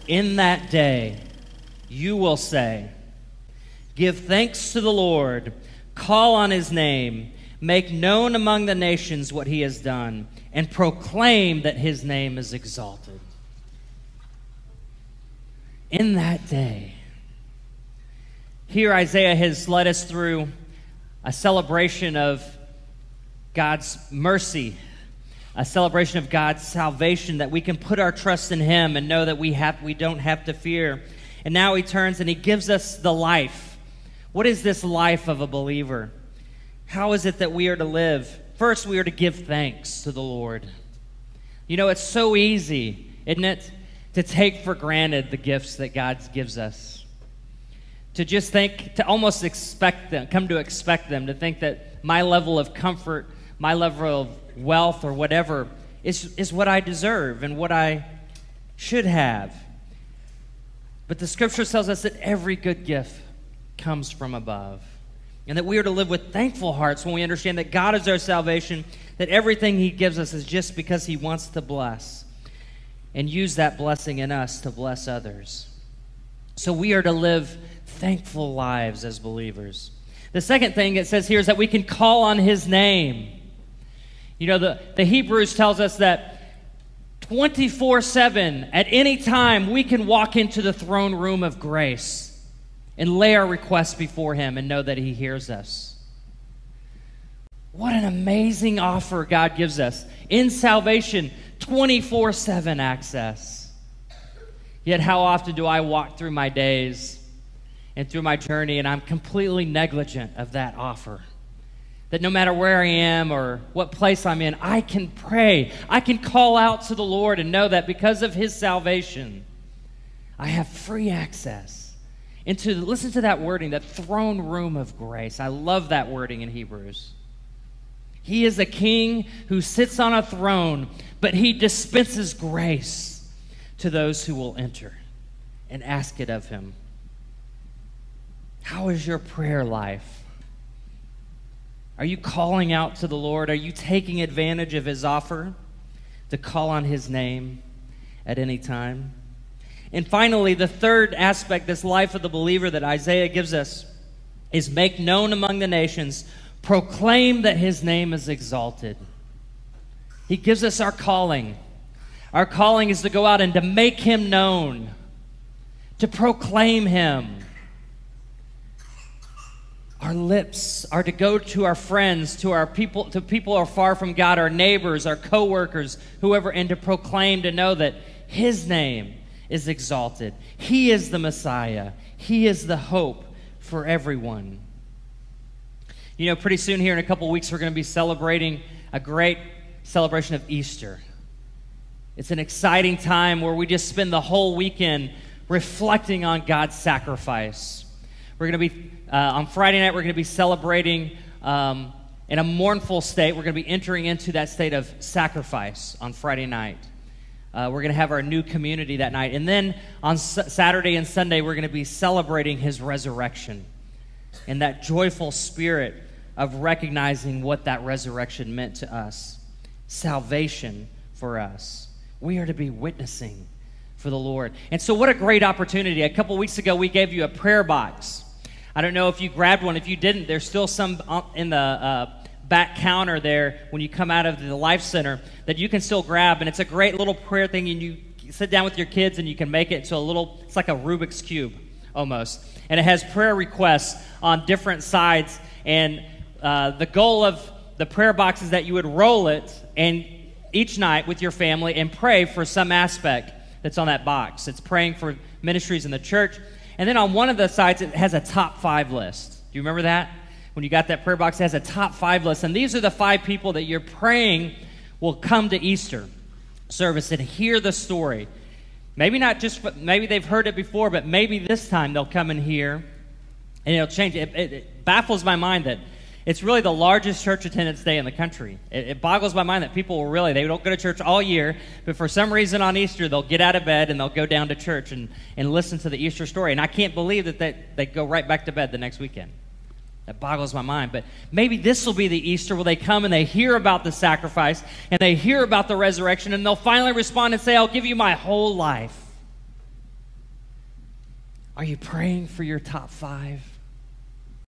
In that day, you will say, give thanks to the Lord, call on his name, make known among the nations what he has done, and proclaim that his name is exalted. In that day. Here Isaiah has led us through a celebration of God's mercy, a celebration of God's salvation, that we can put our trust in him and know that we don't have to fear. And now he turns and he gives us the life. What is this life of a believer? How is it that we are to live? First, we are to give thanks to the Lord. You know, it's so easy, isn't it, to take for granted the gifts that God gives us. To just think, to almost expect them, come to expect them, to think that my level of comfort, my level of wealth or whatever is what I deserve and what I should have. But the scripture tells us that every good gift comes from above, and that we are to live with thankful hearts when we understand that God is our salvation, that everything he gives us is just because he wants to bless and use that blessing in us to bless others. So we are to live thankful lives as believers. The second thing it says here is that we can call on his name. You know, the Hebrews tells us that 24/7, at any time, we can walk into the throne room of grace and lay our requests before him and know that he hears us. What an amazing offer God gives us. In salvation, 24/7 access. Yet how often do I walk through my days and through my journey and I'm completely negligent of that offer? That no matter where I am or what place I'm in, I can pray. I can call out to the Lord and know that because of his salvation, I have free access into, listen to that wording, that throne room of grace. I love that wording in Hebrews. He is a king who sits on a throne, but he dispenses grace to those who will enter and ask it of him. How is your prayer life? Are you calling out to the Lord? Are you taking advantage of his offer to call on his name at any time? And finally, the third aspect, this life of the believer that Isaiah gives us, is make known among the nations, proclaim that his name is exalted. He gives us our calling. Our calling is to go out and to make him known, to proclaim him. Our lips are to go to our friends, to our people, to people who are far from God, our neighbors, our co-workers, whoever, and to proclaim, to know that his name is exalted. He is the Messiah. He is the hope for everyone. You know, pretty soon here in a couple weeks, we're going to be celebrating a great celebration of Easter. It's an exciting time where we just spend the whole weekend reflecting on God's sacrifice. We're going to be, on Friday night, we're going to be celebrating in a mournful state. We're going to be entering into that state of sacrifice on Friday night. We're going to have our new community that night. And then on Saturday and Sunday, we're going to be celebrating his resurrection and that joyful spirit of recognizing what that resurrection meant to us. Salvation for us. We are to be witnessing for the Lord. And so what a great opportunity. A couple weeks ago, we gave you a prayer box. I don't know if you grabbed one. If you didn't, there's still some in the back counter there when you come out of the Life Center that you can still grab. And it's a great little prayer thing. And you sit down with your kids and you can make it to a little, it's like a Rubik's Cube almost. And it has prayer requests on different sides. And the goal of the prayer box is that you would roll it and each night with your family and pray for some aspect that's on that box. It's praying for ministries in the church. And then on one of the sides, it has a top 5 list. Do you remember that? When you got that prayer box, it has a top 5 list. And these are the 5 people that you're praying will come to Easter service and hear the story. Maybe not just, maybe they've heard it before, but maybe this time they'll come and hear and it'll change. It baffles my mind that it's really the largest church attendance day in the country. It boggles my mind that people will really, they don't go to church all year, but for some reason on Easter, they'll get out of bed and they'll go down to church and listen to the Easter story. And I can't believe that they go right back to bed the next weekend. That boggles my mind. But maybe this will be the Easter where they come and they hear about the sacrifice and they hear about the resurrection and they'll finally respond and say, I'll give you my whole life. Are you praying for your top 5?